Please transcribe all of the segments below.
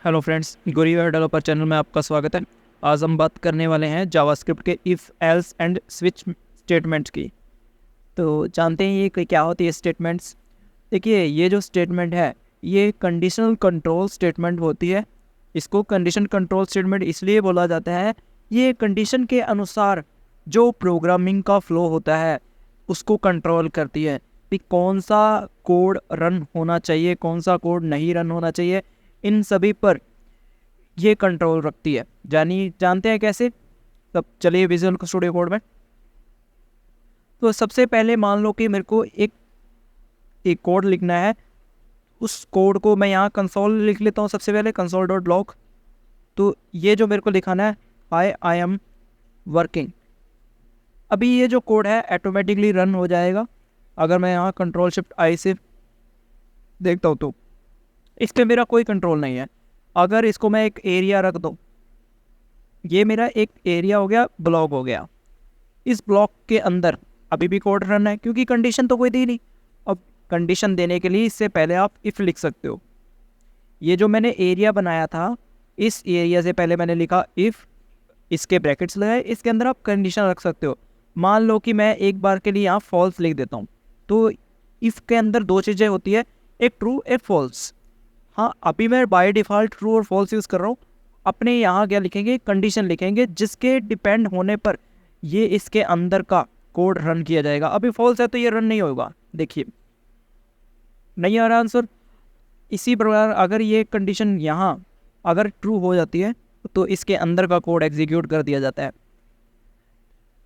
Hello friends, गुरीवेयर developer channel में आपका स्वागत है। आज हम बात करने वाले हैं जावास्क्रिप्ट के if else and switch statements की। तो जानते हैं ये क्या होती है स्टेटमेंट्स। देखिए, ये जो स्टेटमेंट है ये कंडीशनल कंट्रोल स्टेटमेंट होती है। इसको कंडीशन कंट्रोल स्टेटमेंट इसलिए बोला जाता है, ये कंडीशन के अनुसार जो प्रोग्रामिंग का फ्लो होता है उसको कंट्रोल करती है कि कौन सा कोड रन होना चाहिए, कौन सा कोड नहीं रन होना चाहिए, इन सभी पर ये कंट्रोल रखती है। जानते हैं कैसे? तब चलिए विजुअल स्टूडियो कोड में। तो सबसे पहले मान लो कि मेरे को एक कोड लिखना है। उस कोड को मैं यहाँ कंसोल लिख लेता हूँ। सबसे पहले कंसोल डॉट लॉग। तो ये जो मेरे को लिखाना है आई एम वर्किंग। अभी ये जो कोड है ऑटोमेटिकली रन हो जाएगा। अगर मैं यहाँ कंट्रोल शिफ्ट आई से देखता हूँ तो इस पर मेरा कोई कंट्रोल नहीं है। अगर इसको मैं एक एरिया रख दूँ, ये मेरा एक एरिया हो गया, ब्लॉक हो गया। इस ब्लॉक के अंदर अभी भी कोड रन है क्योंकि कंडीशन तो कोई दी नहीं। अब कंडीशन देने के लिए इससे पहले आप इफ़ लिख सकते हो। ये जो मैंने एरिया बनाया था, इस एरिया से पहले मैंने लिखा इफ़, इसके ब्रैकेट्स लगाए, इसके अंदर आप कंडीशन रख सकते हो। मान लो कि मैं एक बार के लिए यहाँ फॉल्स लिख देता हूँ। तो इफ़ के अंदर दो चीज़ें होती है, एक ट्रू एक फॉल्स। हाँ, अभी मैं बाय डिफ़ॉल्ट ट्रू और फॉल्स यूज़ कर रहा हूँ। अपने यहाँ क्या लिखेंगे, कंडीशन लिखेंगे जिसके डिपेंड होने पर ये इसके अंदर का कोड रन किया जाएगा। अभी फॉल्स है तो ये रन नहीं होगा। देखिए, नहीं आ रहा आंसर। इसी प्रकार अगर ये कंडीशन यहाँ अगर ट्रू हो जाती है तो इसके अंदर का कोड एग्जीक्यूट कर दिया जाता है।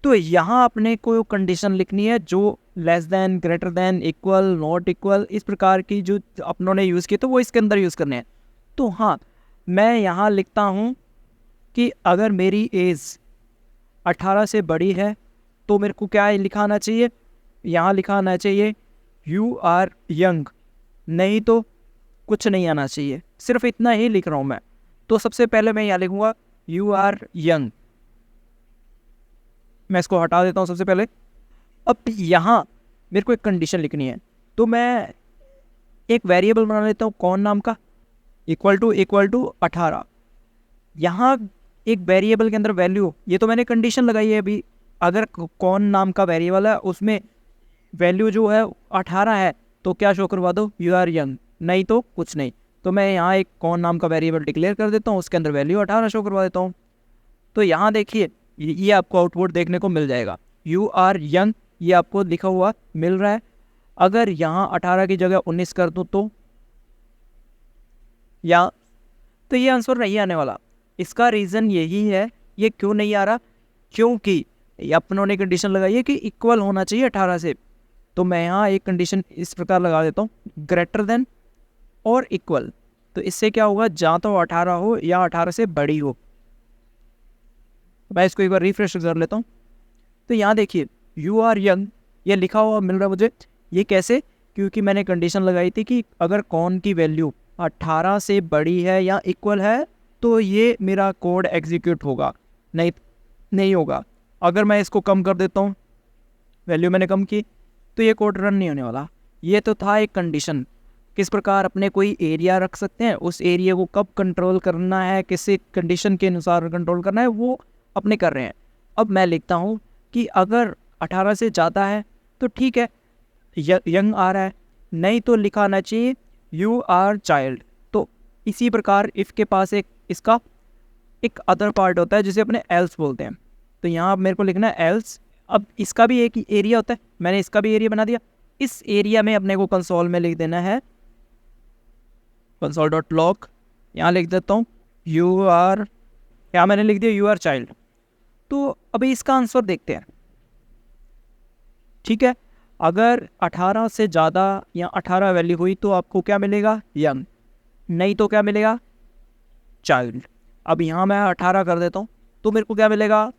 तो यहाँ अपने को कंडीशन लिखनी है जो less than, greater than, equal, not equal, इस प्रकार की जो अपनों ने यूज़ की तो वो इसके अंदर यूज़ करने हैं। तो हाँ, मैं यहाँ लिखता हूँ कि अगर मेरी एज 18 से बड़ी है तो मेरे को क्या लिखाना चाहिए, यहाँ लिखाना चाहिए यू आर यंग, नहीं तो कुछ नहीं आना चाहिए। सिर्फ इतना ही लिख रहा हूँ मैं। तो सबसे पहले मैं यहाँ लिखूँगा यू आर यंग। मैं इसको हटा देता हूँ सबसे पहले। अब यहाँ मेरे को एक कंडीशन लिखनी है, तो मैं एक वेरिएबल बना लेता हूँ कौन नाम का, इक्वल टू 18। यहाँ एक वेरिएबल के अंदर वैल्यू, ये तो मैंने कंडीशन लगाई है अभी। अगर कौन नाम का वेरिएबल है उसमें वैल्यू जो है 18 है तो क्या शो करवा दो, यू आर यंग, नहीं तो कुछ नहीं। तो मैं यहाँ एक कौन नाम का वेरिएबल डिक्लेयर कर देता हूँ, उसके अंदर वैल्यू 18 शो करवा देता हूँ। तो यहाँ देखिए, ये आपको आउटपुट देखने को मिल जाएगा, यू आर यंग, ये आपको लिखा हुआ मिल रहा है। अगर यहाँ 18 की जगह 19 कर दूँ तो ये आंसर नहीं आने वाला। इसका रीज़न यही है, ये क्यों नहीं आ रहा, क्योंकि अपनों ने कंडीशन लगाई है कि इक्वल होना चाहिए 18 से। तो मैं यहाँ एक कंडीशन इस प्रकार लगा देता हूँ, ग्रेटर देन और इक्वल। तो इससे क्या होगा, जहाँ तो 18 हो या 18 से बड़ी हो। मैं इसको एक बार रिफ्रेश कर लेता हूँ। तो यहाँ देखिए यू आर यंग ये लिखा हुआ मिल रहा है मुझे। ये कैसे? क्योंकि मैंने कंडीशन लगाई थी कि अगर कौन की वैल्यू 18 से बड़ी है या इक्वल है तो ये मेरा कोड एग्जीक्यूट होगा, नहीं होगा। अगर मैं इसको कम कर देता हूँ, वैल्यू मैंने कम की, तो ये कोड रन नहीं होने वाला। ये तो था एक कंडीशन, किस प्रकार अपने कोई एरिया रख सकते हैं, उस एरिया को कब कंट्रोल करना है, किसी कंडीशन के अनुसार कंट्रोल करना है, वो अपने कर रहे हैं। अब मैं लिखता हूँ कि अगर 18 से ज़्यादा है तो ठीक है, यंग आ रहा है, नहीं तो लिखाना चाहिए यू आर चाइल्ड। तो इसी प्रकार इफ़ के पास इसका एक अदर पार्ट होता है जिसे अपने एल्स बोलते हैं। तो यहाँ मेरे को लिखना है एल्स। अब इसका भी एक एरिया होता है, मैंने इसका भी एरिया बना दिया। इस एरिया में अपने को कंसोल में लिख देना है कंसोल डॉट लॉग। यहाँ लिख देता हूँ यू आर, क्या मैंने लिख दिया, यू आर चाइल्ड। तो अभी इसका आंसर देखते हैं। ठीक है, अगर 18 से ज़्यादा या 18 वैल्यू हुई तो आपको क्या मिलेगा, यंग, नहीं तो क्या मिलेगा, चाइल्ड। अब यहाँ मैं 18 कर देता हूँ तो मेरे को क्या मिलेगा,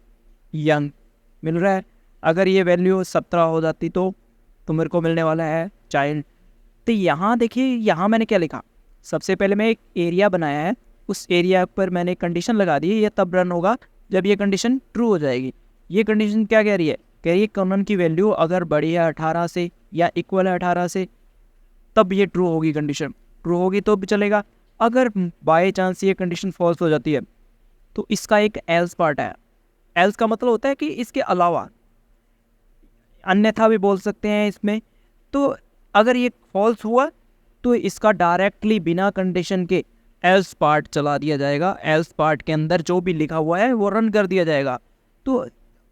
यंग मिल रहा है। अगर ये वैल्यू 17 हो जाती तो मेरे को मिलने वाला है चाइल्ड। तो यहाँ देखिए, यहाँ मैंने क्या लिखा, सबसे पहले मैं एक एरिया बनाया है, उस एरिया पर मैंने कंडीशन लगा दी है। ये तब रन होगा जब ये कंडीशन ट्रू हो जाएगी। ये कंडीशन क्या कह रही है, कह रही है कॉमन की वैल्यू अगर बड़ी है 18 से या इक्वल है 18 से तब ये ट्रू होगी। कंडीशन ट्रू होगी तो भी चलेगा, अगर बाय चांस ये कंडीशन फॉल्स हो जाती है तो इसका एक एल्स पार्ट है। एल्स का मतलब होता है कि इसके अलावा, अन्यथा भी बोल सकते हैं इसमें। तो अगर ये फॉल्स हुआ तो इसका डायरेक्टली बिना कंडीशन के एल्स पार्ट चला दिया जाएगा। एल्स पार्ट के अंदर जो भी लिखा हुआ है वो रन कर दिया जाएगा। तो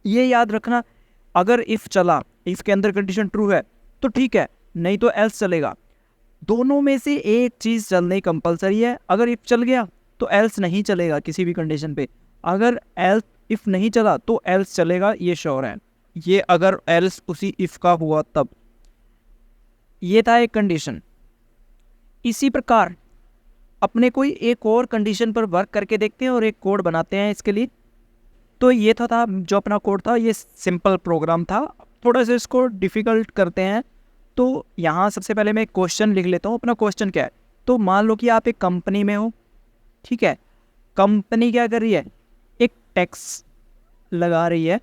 ये याद रखना, अगर इफ़ चला, इफ़ के अंदर कंडीशन ट्रू है तो ठीक है, नहीं तो एल्स चलेगा। दोनों में से एक चीज़ चलनी कंपलसरी है। अगर इफ़ चल गया तो एल्स नहीं चलेगा किसी भी कंडीशन पे। अगर एल्स इफ़ नहीं चला तो एल्स चलेगा, ये श्योर है। ये अगर एल्स उसी इफ़ का हुआ तब। ये था एक कंडीशन। इसी प्रकार अपने कोई एक और कंडीशन पर वर्क करके देखते हैं और एक कोड बनाते हैं इसके लिए। तो ये था जो अपना कोड था, ये सिंपल प्रोग्राम था। थोड़ा सा इसको डिफ़िकल्ट करते हैं। तो यहाँ सबसे पहले मैं एक क्वेश्चन लिख लेता हूँ। अपना क्वेश्चन क्या है, तो मान लो कि आप एक कंपनी में हो, ठीक है। कंपनी क्या कर रही है, एक टैक्स लगा रही है।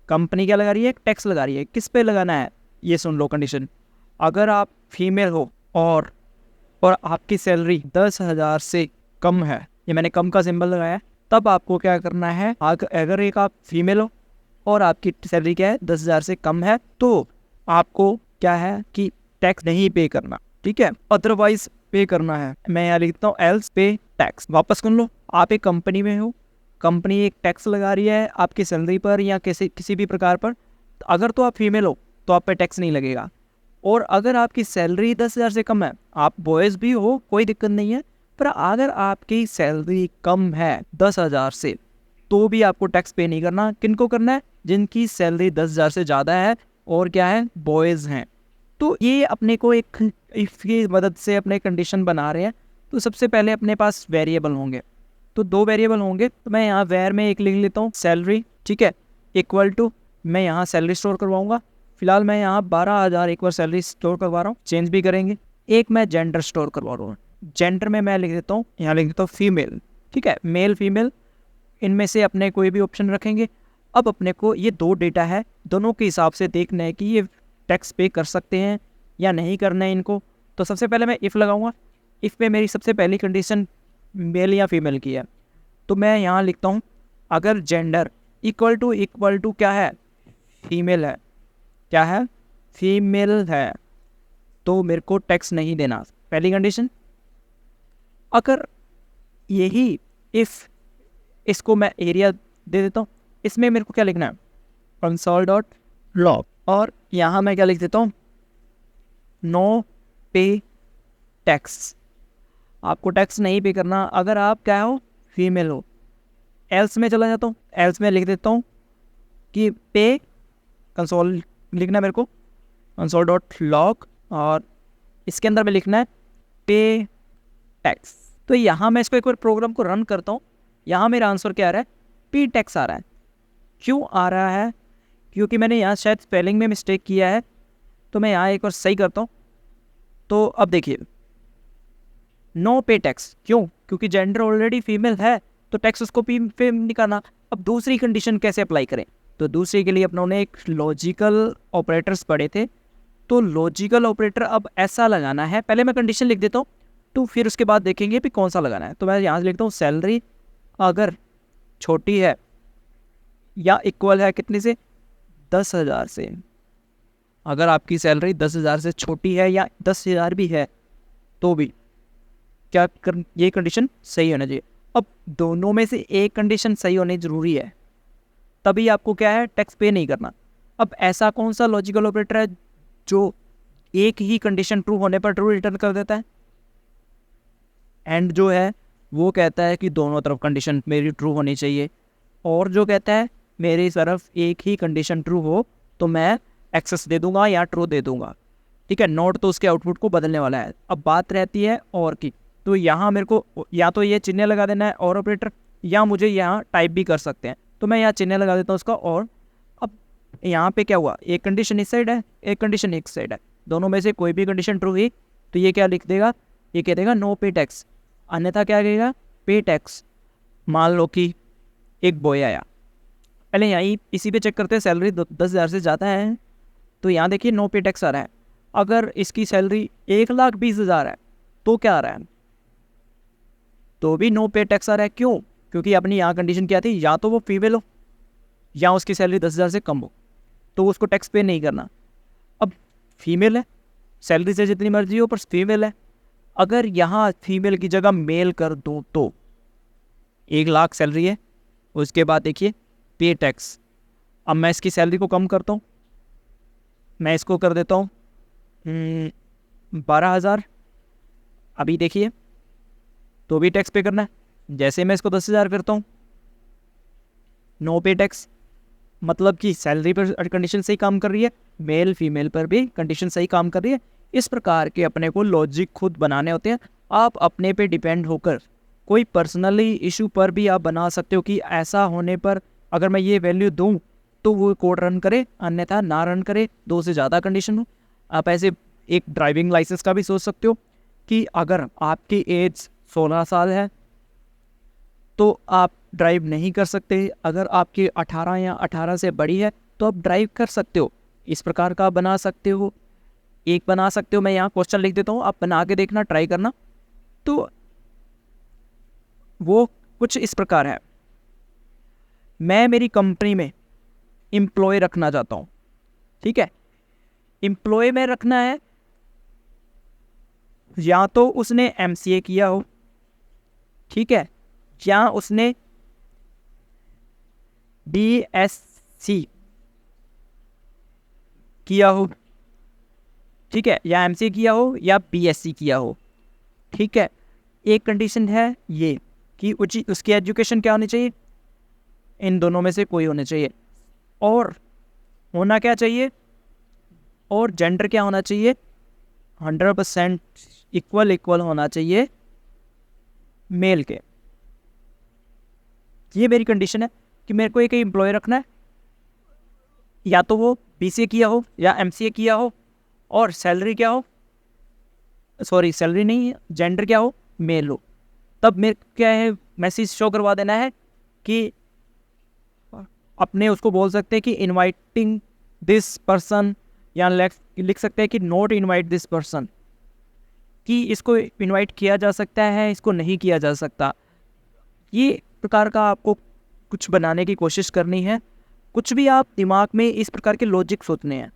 कंपनी क्या लगा रही है, एक टैक्स लगा रही है। किस पे लगाना है, ये सुन लो कंडीशन। अगर आप फीमेल हो और आपकी सैलरी 10,000 से कम है, ये मैंने कम का सिंबल लगाया है, तब आपको क्या करना है, अगर एक आप फीमेल हो और आपकी सैलरी क्या है 10,000 से कम है, तो आपको क्या है कि टैक्स नहीं पे करना, ठीक है, अदरवाइज पे करना है। मैं यहाँ लिखता हूँ एल्स पे टैक्स। वापस सुन लो, आप एक कंपनी में हो, कंपनी एक टैक्स लगा रही है आपकी सैलरी पर या किसी भी प्रकार पर। अगर तो आप फीमेल हो तो आप पे टैक्स नहीं लगेगा। और अगर आपकी सैलरी 10,000 से कम है, आप बॉयज़ भी हो कोई दिक्कत नहीं है, पर अगर आपकी सैलरी कम है 10,000 से तो भी आपको टैक्स पे नहीं करना। किनको करना है, जिनकी सैलरी 10,000 से ज़्यादा है और क्या है, बॉयज़ हैं। तो ये अपने को एक इफ़ की मदद से अपने कंडीशन बना रहे हैं। तो सबसे पहले अपने पास वेरिएबल होंगे, तो 2 वेरिएबल होंगे। तो मैं यहाँ वेर में एक लिख लेता हूँ सैलरी, ठीक है, इक्वल टू, मैं यहाँ सैलरी स्टोर करवाऊँगा। फिलहाल मैं यहाँ 12,000 एक बार सैलरी स्टोर करवा रहा हूँ, चेंज भी करेंगे। एक मैं जेंडर स्टोर करवा रहा हूँ। जेंडर में मैं लिख देता हूँ, यहाँ लिख देता हूँ फीमेल, ठीक है, मेल फीमेल, इनमें से अपने कोई भी ऑप्शन रखेंगे। अब अपने को ये 2 डेटा है, दोनों के हिसाब से देखना है कि ये टैक्स पे कर सकते हैं या नहीं करना है इनको। तो सबसे पहले मैं इफ़ लगाऊंगा। इफ़ पे मेरी सबसे पहली कंडीशन मेल या फीमेल की है, तो मैं यहाँ लिखता हूँ अगर जेंडर इक्वल टू क्या है, फीमेल है, क्या है, फीमेल है, तो मेरे को टैक्स नहीं देना, पहली कंडीशन। अगर यही इफ़, इसको मैं एरिया दे देता हूँ, इसमें मेरे को क्या लिखना है, console.log, और यहाँ मैं क्या लिख देता हूँ, नो पे टैक्स, आपको टैक्स नहीं पे करना अगर आप क्या हो, फीमेल हो। एल्स में चला जाता हूँ, एल्स में लिख देता हूँ कि पे, कंसोल लिखना है मेरे को, console.log, और इसके अंदर में लिखना है पे टैक्स। तो यहाँ मैं इसको एक बार प्रोग्राम को रन करता हूँ। यहाँ मेरा आंसर क्या आ रहा है, पे टैक्स आ रहा है। क्यों आ रहा है, क्योंकि मैंने यहाँ शायद स्पेलिंग में मिस्टेक किया है। तो मैं यहाँ एक बार सही करता हूँ। तो अब देखिए, नो पे टैक्स, क्यों, क्योंकि जेंडर ऑलरेडी फीमेल है तो टैक्स उसको पे नहीं करना। अब दूसरी कंडीशन कैसे अप्लाई करें, तो दूसरे के लिए अपनों एक लॉजिकल ऑपरेटर्स पढ़े थे। तो लॉजिकल ऑपरेटर अब ऐसा लगाना है, पहले मैं कंडीशन लिख देता हूँ तो फिर उसके बाद देखेंगे भी कौन सा लगाना है। तो मैं यहाँ से लिखता हूँ सैलरी अगर छोटी है या इक्वल है कितने से, 10,000 से। अगर आपकी सैलरी 10,000 से छोटी है या 10,000 भी है तो भी क्या कर, ये कंडीशन सही होना चाहिए। अब दोनों में से एक कंडीशन सही होनी ज़रूरी है, तभी आपको क्या है, टैक्स पे नहीं करना। अब ऐसा कौन सा लॉजिकल ऑपरेटर है जो एक ही कंडीशन ट्रू होने पर ट्रू रिटर्न कर देता है, एंड जो है वो कहता है कि दोनों तरफ कंडीशन मेरी ट्रू होनी चाहिए, और जो कहता है मेरी तरफ एक ही कंडीशन ट्रू हो तो मैं एक्सेस दे दूंगा या ट्रू दे दूंगा, ठीक है। नोट तो उसके आउटपुट को बदलने वाला है। अब बात रहती है और की, तो यहाँ मेरे को या तो ये चिन्ह लगा देना है और ऑपरेटर, या मुझे यहाँ टाइप भी कर सकते हैं। तो मैं यहाँ चिन्ह लगा देता हूँ उसका और। अब यहाँ पे क्या हुआ, एक कंडीशन इस साइड है, एक कंडीशन इस साइड है, दोनों में से कोई भी कंडीशन ट्रू हुई तो ये क्या लिख देगा, ये कह देगा नो पे टैक्स, अन्यथा क्या कहेगा, पे टैक्स। मान लो कि एक बॉय आया, पहले यहीं इसी पे चेक करते हैं, सैलरी 10,000 से ज़्यादा है तो यहाँ देखिए नो पे टैक्स आ रहा है। अगर इसकी सैलरी 1,20,000 है तो क्या आ रहा है, तो भी नो पे टैक्स आ रहा है। क्यों? क्योंकि अपनी यहाँ कंडीशन क्या थी, या तो वो फीमेल हो या उसकी सैलरी 10,000 से कम हो, तो उसको टैक्स पे नहीं करना। अब फीमेल है, सैलरी से जितनी मर्जी हो पर फीमेल है, अगर यहाँ फीमेल की जगह मेल कर दो तो 1,00,000 सैलरी है, उसके बाद देखिए पे टैक्स। अब मैं इसकी सैलरी को कम करता हूँ, मैं इसको कर देता हूँ 12,000। अभी देखिए तो भी टैक्स पे करना है। जैसे मैं इसको 10,000 करता हूँ, नो पे टैक्स, मतलब कि सैलरी पर कंडीशन सही काम कर रही है, मेल फीमेल पर भी कंडीशन सही काम कर रही है। इस प्रकार के अपने को लॉजिक खुद बनाने होते हैं। आप अपने पे डिपेंड होकर कोई पर्सनली इशू पर भी आप बना सकते हो कि ऐसा होने पर अगर मैं ये वैल्यू दूं तो वो कोड रन करे, अन्यथा ना रन करे, 2 से ज़्यादा कंडीशन हो। आप ऐसे एक ड्राइविंग लाइसेंस का भी सोच सकते हो कि अगर आपकी एज 16 साल है तो आप ड्राइव नहीं कर सकते, अगर आपकी 18 या 18 से बड़ी है तो आप ड्राइव कर सकते हो। इस प्रकार का बना सकते हो, एक बना सकते हो। मैं यहाँ क्वेश्चन लिख देता हूँ, आप बना के देखना, ट्राई करना। तो वो कुछ इस प्रकार है, मैं मेरी कंपनी में एम्प्लॉय रखना चाहता हूँ, ठीक है। एम्प्लॉय में रखना है, या तो उसने MCA किया हो, ठीक है, या उसने BSc किया हो, ठीक है, या MCA किया हो या BSc किया हो, ठीक है। एक कंडीशन है ये कि उसकी एजुकेशन क्या होनी चाहिए, इन दोनों में से कोई होना चाहिए। और होना क्या चाहिए, और जेंडर क्या होना चाहिए, 100% इक्वल होना चाहिए मेल के। ये मेरी कंडीशन है कि मेरे को एक एम्प्लॉय रखना है, या तो वो BCA किया हो या MCA किया हो, और सैलरी क्या हो, सॉरी सैलरी नहीं है, जेंडर क्या हो, मेल हो। तब मेरे क्या है, मैसेज शो करवा देना है कि अपने उसको बोल सकते हैं कि इनवाइटिंग दिस पर्सन, या लिख सकते हैं कि नॉट इनवाइट दिस पर्सन, कि इसको इनवाइट किया जा सकता है, इसको नहीं किया जा सकता। ये प्रकार का आपको कुछ बनाने की कोशिश करनी है। कुछ भी आप दिमाग में इस प्रकार के लॉजिक सोचने हैं।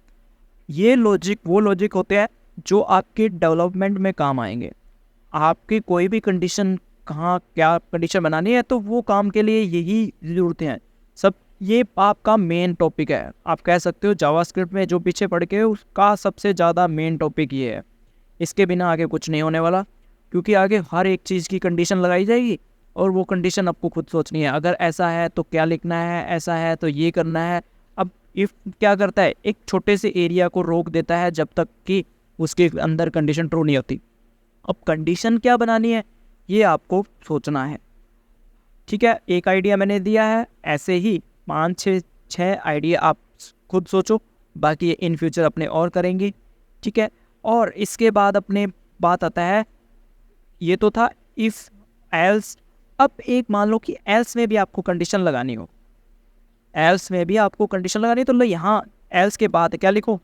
ये लॉजिक वो लॉजिक होते हैं जो आपके डेवलपमेंट में काम आएंगे। आपकी कोई भी कंडीशन, कहाँ क्या कंडीशन बनानी है, तो वो काम के लिए यही ज़रूरतें हैं सब। ये आपका मेन टॉपिक है, आप कह सकते हो जावास्क्रिप्ट में जो पीछे पढ़ के उसका सबसे ज़्यादा मेन टॉपिक ये है। इसके बिना आगे कुछ नहीं होने वाला, क्योंकि आगे हर एक चीज़ की कंडीशन लगाई जाएगी और वो कंडीशन आपको खुद सोचनी है। अगर ऐसा है तो क्या लिखना है, ऐसा है तो ये करना है। अब इफ़ क्या करता है, एक छोटे से एरिया को रोक देता है जब तक कि उसके अंदर कंडीशन ट्रू नहीं होती। अब कंडीशन क्या बनानी है ये आपको सोचना है, ठीक है। एक आइडिया मैंने दिया है, ऐसे ही 5-6 आइडिया आप खुद सोचो, बाकी इन फ्यूचर अपने और करेंगे, ठीक है। और इसके बाद अपने बात आता है, ये तो था इफ़ एल्स। अब एक मान लो कि एल्स में भी आपको कंडीशन लगानी हो, एल्स में भी आपको कंडीशन लगानी है, तो लो यहाँ एल्स के बाद क्या लिखो,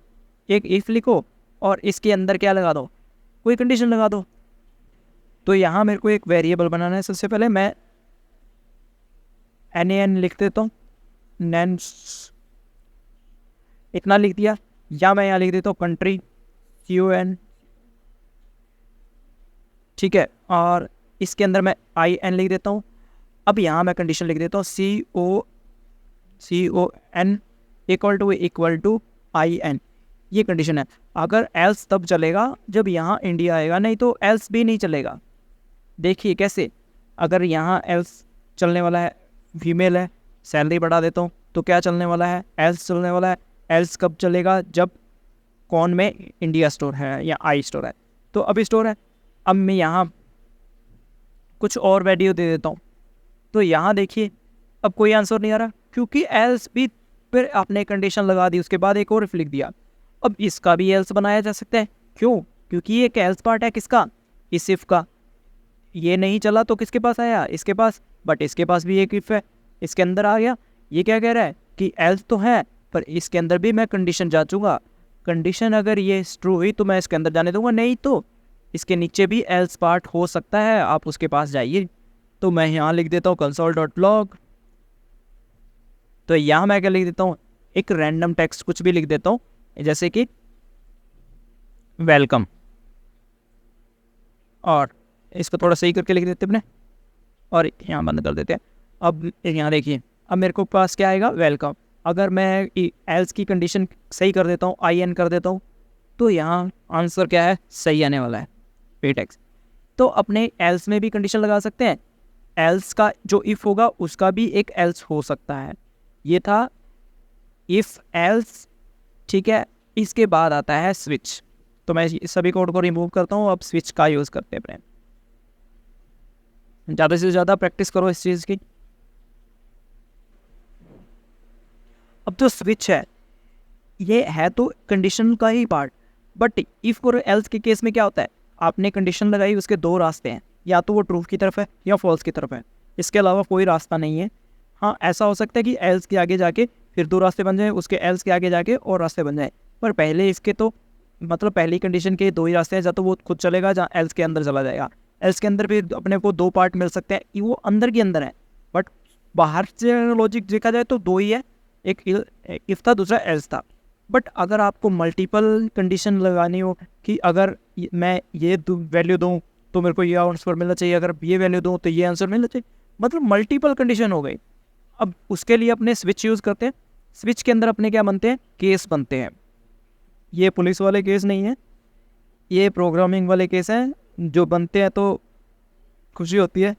एक इफ़ लिखो और इसके अंदर क्या लगा दो, कोई कंडीशन लगा दो। तो यहाँ मेरे को एक वेरिएबल बनाना है। सबसे पहले मैं NaN लिख देता हूँ, नैन इतना लिख दिया, या मैं यहाँ लिख देता हूँ कंट्री CON, ठीक है। और इसके अंदर मैं IN लिख देता हूँ। अब यहाँ मैं कंडीशन लिख देता हूँ CON इक्वल टू IN, ये कंडीशन है। अगर एल्स तब चलेगा जब यहाँ इंडिया आएगा, नहीं तो एल्स भी नहीं चलेगा। देखिए कैसे, अगर यहाँ एल्स चलने वाला है, फीमेल है, सैलरी बढ़ा देता हूँ, तो क्या चलने वाला है, एल्स चलने वाला है। एल्स कब चलेगा, जब कौन में इंडिया स्टोर है या आई स्टोर है, तो अभी स्टोर है। अब मैं यहाँ कुछ और वैल्यू दे देता हूँ, तो यहाँ देखिए अब कोई आंसर नहीं आ रहा, क्योंकि एल्स भी फिर आपने कंडीशन लगा दी, उसके बाद एक और इफ लिख दिया। अब इसका भी एल्स बनाया जा सकता है, क्यों, क्योंकि ये एक एल्स पार्ट है किसका, इस इफ का। ये नहीं चला तो किसके पास आया, इसके पास, बट इसके पास भी एक इफ है, इसके अंदर आ गया। ये क्या कह रहा है कि एल्स तो है पर इसके अंदर भी मैं कंडीशन जांचूंगा, कंडीशन अगर ये ट्रू हुई तो मैं इसके अंदर जाने दूंगा, नहीं तो इसके नीचे भी एल्स पार्ट हो सकता है, आप उसके पास जाइए। तो मैं यहाँ लिख देता हूँ console.log। तो यहाँ मैं क्या लिख देता हूँ, एक रैंडम टेक्स्ट कुछ भी लिख देता हूँ, जैसे कि वेलकम, और इसको थोड़ा सही करके लिख देते अपने, और यहाँ बंद कर देते हैं। अब यहाँ देखिए, अब मेरे को पास क्या आएगा, वेलकम। अगर मैं एल्स की कंडीशन सही कर देता हूँ, IN कर देता हूँ, तो यहाँ आंसर क्या है, सही आने वाला है, पेटेक्स। तो अपने एल्स में भी कंडीशन लगा सकते हैं, एल्स का जो इफ़ होगा उसका भी एक एल्स हो सकता है। ये था इफ़ एल्स, ठीक है। इसके बाद आता है स्विच। तो मैं इस सभी कोड को रिमूव करता हूँ, अब स्विच का यूज़ करते हैं अपने। ज़्यादा से ज़्यादा प्रैक्टिस करो इस चीज़ की। अब तो स्विच है, ये है तो कंडीशन का ही पार्ट, बट इफ़ और एल्स के केस में क्या होता है, आपने कंडीशन लगाई, उसके दो रास्ते हैं, या तो वो ट्रू की तरफ है या फॉल्स की तरफ है, इसके अलावा कोई रास्ता नहीं है। हाँ, ऐसा हो सकता है कि एल्स के आगे जाके फिर दो रास्ते बन जाए, उसके एल्स के आगे जाके और रास्ते बन जाए, पर पहले इसके तो मतलब पहली कंडीशन के दो ही रास्ते हैं, या तो वो खुद चलेगा जहाँ एल्स के अंदर चला जाएगा। एल्स के अंदर भी अपने को दो पार्ट मिल सकते हैं, वो अंदर के अंदर है, बट बाहर से लॉजिक देखा जाए तो दो ही है, एक इफ था, दूसरा एल्स था। बट अगर आपको मल्टीपल कंडीशन लगानी हो कि अगर मैं ये वैल्यू दूँ तो मेरे को ये आंसर मिलना चाहिए, अगर ये वैल्यू दूँ तो ये आंसर मिलना चाहिए, मतलब मल्टीपल कंडीशन हो गई। अब उसके लिए अपने स्विच यूज़ करते हैं। स्विच के अंदर अपने क्या बनते हैं, केस बनते हैं। ये पुलिस वाले केस नहीं है, ये प्रोग्रामिंग वाले केस हैं जो बनते हैं, तो खुशी होती है।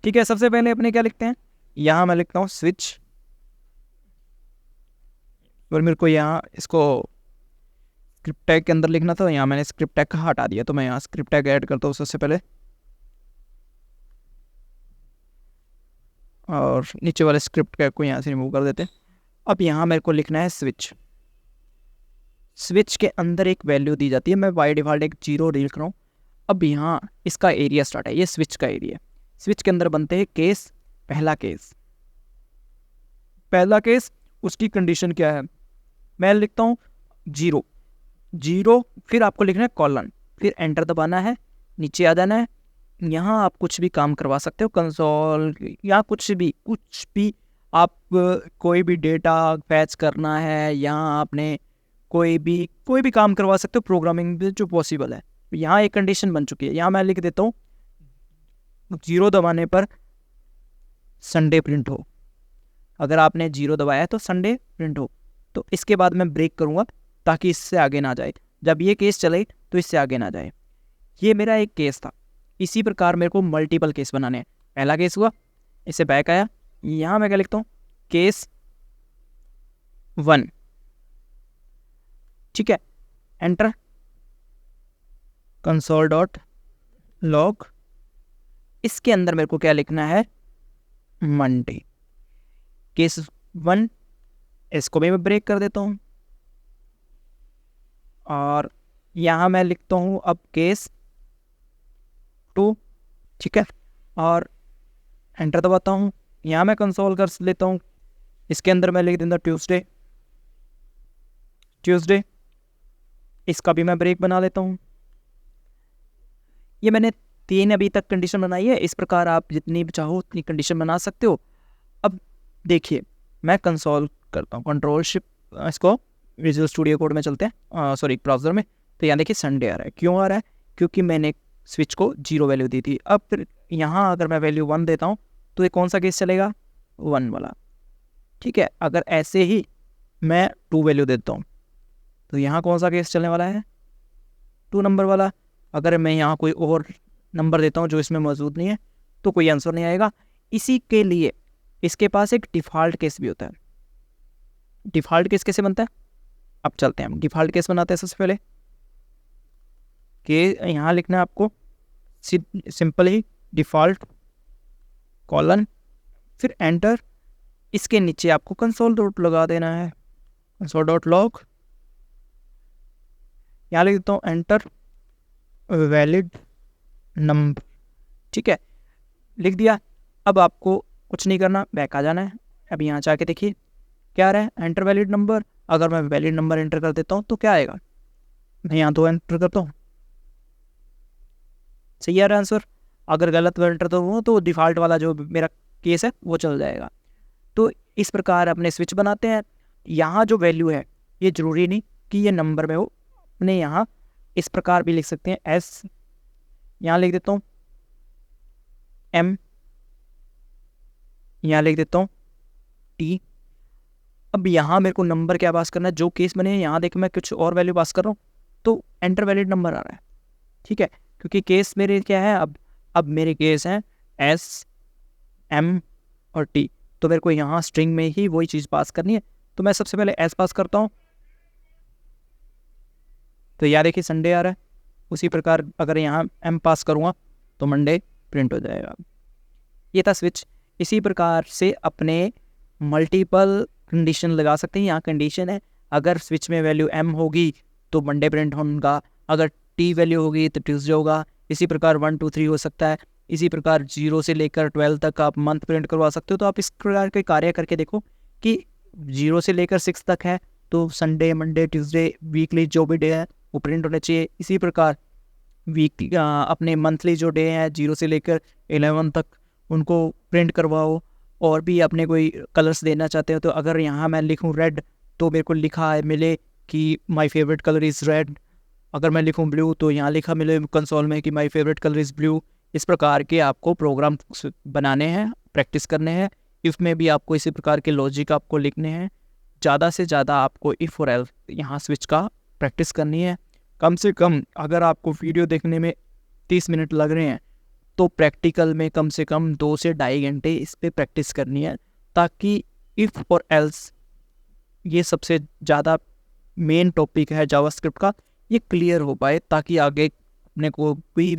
ठीक है, सबसे पहले अपने क्या लिखते हैं, यहाँ मैं लिखता हूँ स्विच, और मेरे को यहाँ इसको स्क्रिप्ट टैग के अंदर लिखना था, यहाँ मैंने स्क्रिप्ट टैग का हटा दिया, तो मैं यहाँ स्क्रिप्ट टैग ऐड करता हूँ सबसे पहले, और नीचे वाले स्क्रिप्ट टैग को यहाँ से रिमूव कर देते हैं। अब यहाँ मेरे को लिखना है स्विच। स्विच के अंदर एक वैल्यू दी जाती है, मैं बाय डिफ़ॉल्ट एक 0 लिख रहा हूँ। अब यहाँ इसका एरिया स्टार्ट है, ये स्विच का एरिया। स्विच के अंदर बनते हैं केस। पहला केस उसकी कंडीशन क्या है, मैं लिखता हूँ 0, फिर आपको लिखना है कॉलन, फिर एंटर दबाना है, नीचे आ जाना है। यहाँ आप कुछ भी काम करवा सकते हो, कंसोल या कुछ भी आप कोई भी डेटा फैच करना है, यहाँ आपने कोई भी काम करवा सकते हो प्रोग्रामिंग में जो पॉसिबल है। यहाँ एक कंडीशन बन चुकी है, यहाँ मैं लिख देता हूँ 0 दबाने पर संडे प्रिंट हो। अगर आपने 0 दबाया है तो संडे प्रिंट हो। तो इसके बाद मैं ब्रेक करूँगा ताकि इससे आगे ना जाए, जब ये केस चले तो इससे आगे ना जाए। ये मेरा एक केस था। इसी प्रकार मेरे को मल्टीपल केस बनाने हैं। पहला केस हुआ, इससे बैक आया, यहाँ मैं क्या लिखता हूँ, केस 1, ठीक है, एंटर, console.log। इसके अंदर मेरे को क्या लिखना है, मंडे। केस 1, इसको भी मैं ब्रेक कर देता हूँ, और यहाँ मैं लिखता हूँ अब केस 2, ठीक है, और एंटर दबाता हूँ। यहाँ मैं कंसोल कर लेता हूँ, इसके अंदर मैं लिख देता ट्यूसडे, इसका भी मैं ब्रेक बना लेता हूँ। ये मैंने 3 अभी तक कंडीशन बनाई है, इस प्रकार आप जितनी भी चाहो उतनी कंडीशन बना सकते हो। अब देखिए, मैं कंसोल करता हूँ, कंट्रोल शिफ्ट, इसको विजुअल स्टूडियो कोड में चलते हैं, सॉरी ब्राउज़र में। तो यहाँ देखिए संडे आ रहा है, क्यों आ रहा है, क्योंकि मैंने स्विच को 0 वैल्यू दी थी। अब फिर यहाँ अगर मैं वैल्यू 1 देता हूँ तो ये कौन सा केस चलेगा, 1 वाला, ठीक है। अगर ऐसे ही मैं 2 वैल्यू देता हूँ तो यहाँ कौन सा केस चलने वाला है, 2 नंबर वाला। अगर मैं यहाँ कोई और नंबर देता हूँ जो इसमें मौजूद नहीं है तो कोई आंसर नहीं आएगा। इसी के लिए इसके पास एक डिफ़ॉल्ट केस भी होता है। डिफ़ॉल्ट केस कैसे बनता है, अब चलते हैं हम डिफ़ॉल्ट केस बनाते हैं। सबसे पहले कि यहाँ लिखना है आपको सिंपल ही डिफ़ॉल्ट कॉलन, फिर एंटर। इसके नीचे आपको कंसोल डॉट लगा देना है, console.log। यहाँ लिख देता हूँ एंटर वैलिड नंबर, ठीक है, लिख दिया। अब आपको कुछ नहीं करना, बैक आ जाना है। अब यहाँ जाके देखिए क्या आ रहा है, एंटर वैलिड नंबर। अगर मैं वैलिड नंबर एंटर कर देता हूँ तो क्या आएगा, मैं यहाँ 2 एंटर करता हूँ, सही आ रहा है आंसर। अगर गलत एंटर तो हूँ तो डिफ़ॉल्ट वाला जो मेरा केस है वो चल जाएगा। तो इस प्रकार अपने स्विच बनाते हैं। यहाँ जो वैल्यू है ये ज़रूरी नहीं कि ये नंबर में हो, अपने यहाँ इस प्रकार भी लिख सकते हैं एस, यहाँ लिख देता हूँ एम, यहाँ लिख देता हूँ टी। अब यहाँ मेरे को नंबर क्या पास करना है, जो केस बने हैं यहाँ देख मैं कुछ और वैल्यू पास कर रहा हूँ तो एंटर वैलिड नंबर आ रहा है, ठीक है, क्योंकि केस मेरे क्या है, अब मेरे केस हैं एस एम और टी, तो मेरे को यहाँ स्ट्रिंग में ही वही चीज़ पास करनी है। तो मैं सबसे पहले एस पास करता हूँ, तो यार देखिए संडे आ रहा है। उसी प्रकार अगर यहाँ एम पास करूँगा तो मंडे प्रिंट हो जाएगा। ये था स्विच। इसी प्रकार से अपने मल्टीपल कंडीशन लगा सकते हैं। यहाँ कंडीशन है, अगर स्विच में वैल्यू एम होगी तो मंडे प्रिंट होगा, अगर टी वैल्यू होगी तो ट्यूसडे होगा। इसी प्रकार 1 2 3 हो सकता है। इसी प्रकार 0 से लेकर 12 तक आप मंथ प्रिंट करवा सकते हो। तो आप इस प्रकार के कार्य करके देखो कि 0 से लेकर 6 तक है तो संडे मंडे ट्यूसडे वीकली जो भी डे है वो प्रिंट होने चाहिए। इसी प्रकार वीक अपने मंथली जो डे हैं 0 से लेकर 11 तक उनको प्रिंट करवाओ। और भी अपने कोई कलर्स देना चाहते हो तो अगर यहाँ मैं लिखूँ रेड तो मेरे को लिखा है मिले कि my favourite colour is red. अगर मैं लिखूँ ब्लू तो यहाँ लिखा मिले कंसोल में कि my favourite colour is blue. इस प्रकार के आपको प्रोग्राम बनाने हैं, प्रैक्टिस करने हैं। इफ़ में भी आपको इसी प्रकार के लॉजिक आपको लिखने हैं। ज़्यादा से ज़्यादा आपको इफ़ और एल्स यहाँ स्विच का प्रैक्टिस करनी है। कम से कम अगर आपको वीडियो देखने में 30 मिनट लग रहे हैं तो प्रैक्टिकल में कम से कम 2 से 2.5 घंटे इस पर प्रैक्टिस करनी है, ताकि इफ़ और एल्स ये सबसे ज़्यादा मेन टॉपिक है जावास्क्रिप्ट का, ये क्लियर हो पाए, ताकि आगे अपने को भी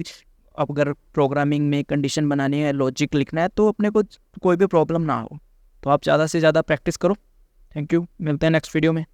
अगर प्रोग्रामिंग में कंडीशन बनानी है, लॉजिक लिखना है तो अपने को कोई भी प्रॉब्लम ना हो। तो आप ज़्यादा से ज़्यादा प्रैक्टिस करो। थैंक यू, मिलते हैं नेक्स्ट वीडियो में।